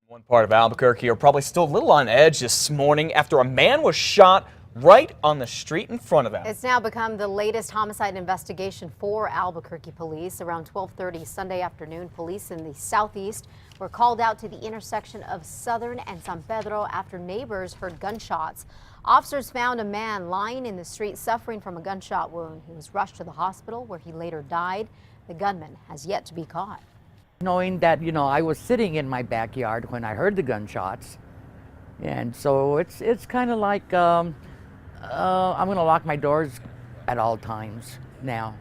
One part of Albuquerque are probably still a little on edge this morning after a man was shot right on the street in front of them. It's now become the latest homicide investigation for Albuquerque police. Around 12:30 Sunday afternoon, police in the southeast were called out to the intersection of Southern and San Pedro after neighbors heard gunshots. Officers found a man lying in the street suffering from a gunshot wound. He was rushed to the hospital where he later died. The gunman has yet to be caught. Knowing that, I was sitting in my backyard when I heard the gunshots. And so it's kind of like I'm going to lock my doors at all times now.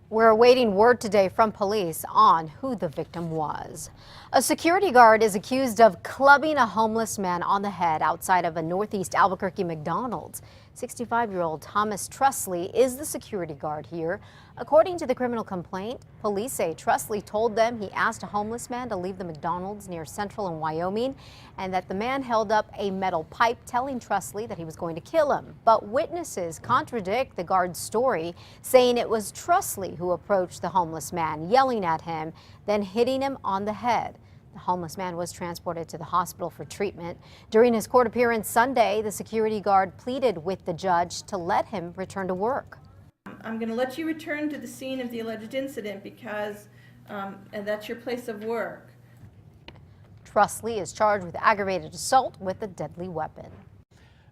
We're awaiting word today from police on who the victim was. A security guard is accused of clubbing a homeless man on the head outside of a Northeast Albuquerque McDonald's. 65-year-old Thomas Trusley is the security guard here. According to the criminal complaint, police say Trusley told them he asked a homeless man to leave the McDonald's near Central in Wyoming and that the man held up a metal pipe telling Trusley that he was going to kill him. But witnesses contradict the guard's story, saying it was Trusley who approached the homeless man, yelling at him, then hitting him on the head. The homeless man was transported to the hospital for treatment. During his court appearance Sunday, the security guard pleaded with the judge to let him return to work. I'm going to let you return to the scene of the alleged incident because and that's your place of work. Trusley is charged with aggravated assault with a deadly weapon.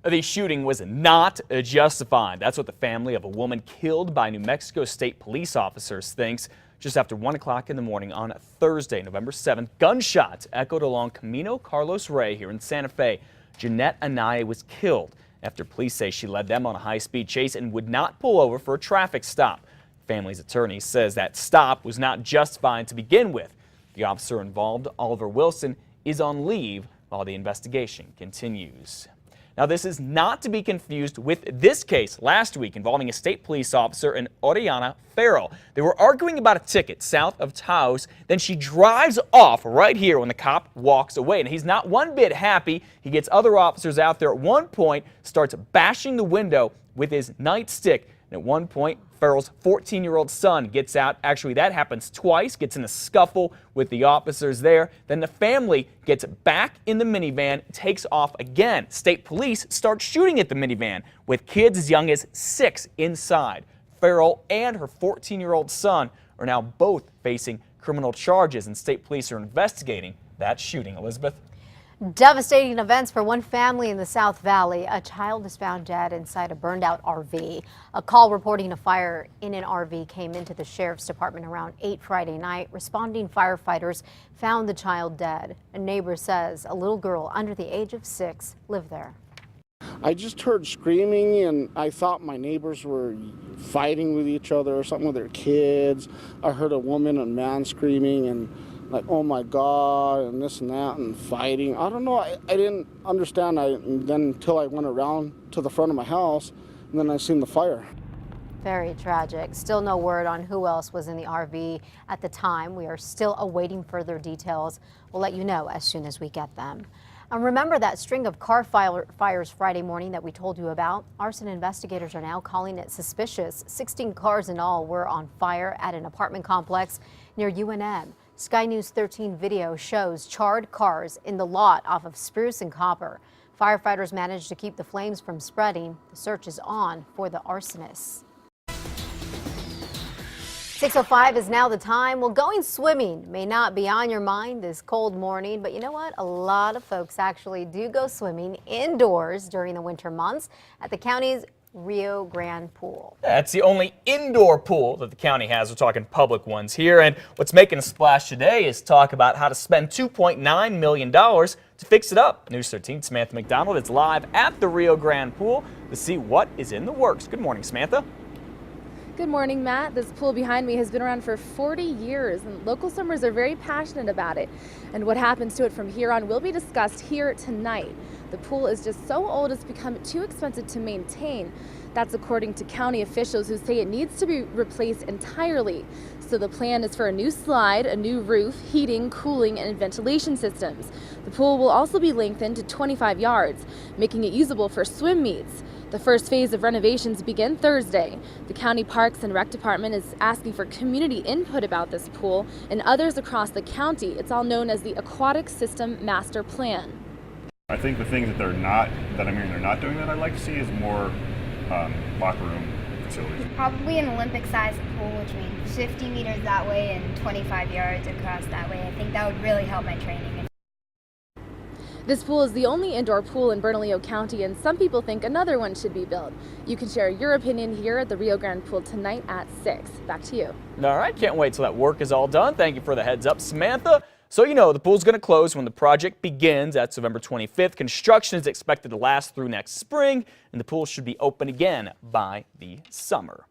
The shooting was not justified. That's what the family of a woman killed by New Mexico State police officers thinks. Just after 1 o'clock in the morning on Thursday, November 7th, gunshots echoed along Camino Carlos Rey here in Santa Fe. Jeanette Anaya was killed after police say she led them on a high-speed chase and would not pull over for a traffic stop. The family's attorney says that stop was not justified to begin with. The officer involved, Oliver Wilson, is on leave while the investigation continues. Now, this is not to be confused with this case last week involving a state police officer and Oriana Farrell. They were arguing about a ticket south of Taos. Then she drives off right here when the cop walks away. And he's not one bit happy. He gets other officers out there. At one point, starts bashing the window with his nightstick. And at one point, Farrell's 14-year-old son gets out. Actually, that happens twice, gets in a scuffle with the officers there. Then the family gets back in the minivan, takes off again. State police start shooting at the minivan with kids as young as 6 inside. Farrell and her 14-year-old son are now both facing criminal charges, and state police are investigating that shooting. Elizabeth? Devastating events for one family in the South Valley. A child is found dead inside a burned out RV. A call reporting a fire in an RV came into the sheriff's department around 8 Friday night. Responding firefighters found the child dead. A neighbor says a little girl under the age of 6 lived there. I just heard screaming and I thought my neighbors were fighting with each other or something with their kids. I heard a woman and man screaming and like, oh my God, and this and that, and fighting. I don't know, I didn't understand then until I went around to the front of my house, and then I seen the fire. Very tragic. Still no word on who else was in the RV at the time. We are still awaiting further details. We'll let you know as soon as we get them. And remember that string of car fires Friday morning that we told you about? Arson investigators are now calling it suspicious. 16 cars in all were on fire at an apartment complex near UNM. Sky News 13 video shows charred cars in the lot off of Spruce and Copper. Firefighters managed to keep the flames from spreading. The search is on for the arsonists. 6:05 is now the time. Well, going swimming may not be on your mind this cold morning, but you know what? A lot of folks actually do go swimming indoors during the winter months at the county's Rio Grande Pool. That's the only indoor pool that the county has. We're talking public ones here. And what's making a splash today is talk about how to spend $2.9 million to fix it up. News 13 Samantha McDonald is live at the Rio Grande Pool to see what is in the works. Good morning, Samantha. Good morning, Matt. This pool behind me has been around for 40 years, and local swimmers are very passionate about it. And what happens to it from here on will be discussed here tonight. The pool is just so old it's become too expensive to maintain. That's according to county officials who say it needs to be replaced entirely. So the plan is for a new slide, a new roof, heating, cooling, and ventilation systems. The pool will also be lengthened to 25 yards, making it usable for swim meets. The first phase of renovations begin Thursday. The County Parks and Rec Department is asking for community input about this pool and others across the county. It's all known as the Aquatic System Master Plan. I think the things that I'm hearing they're not doing that I'd like to see is more locker room facilities. Probably an Olympic-sized pool, which means 50 meters that way and 25 yards across that way. I think that would really help my training. This pool is the only indoor pool in Bernalillo County, and some people think another one should be built. You can share your opinion here at the Rio Grande Pool tonight at 6. Back to you. All right, can't wait till that work is all done. Thank you for the heads up, Samantha. So you know the pool's going to close when the project begins. That's November 25th. Construction is expected to last through next spring, and the pool should be open again by the summer.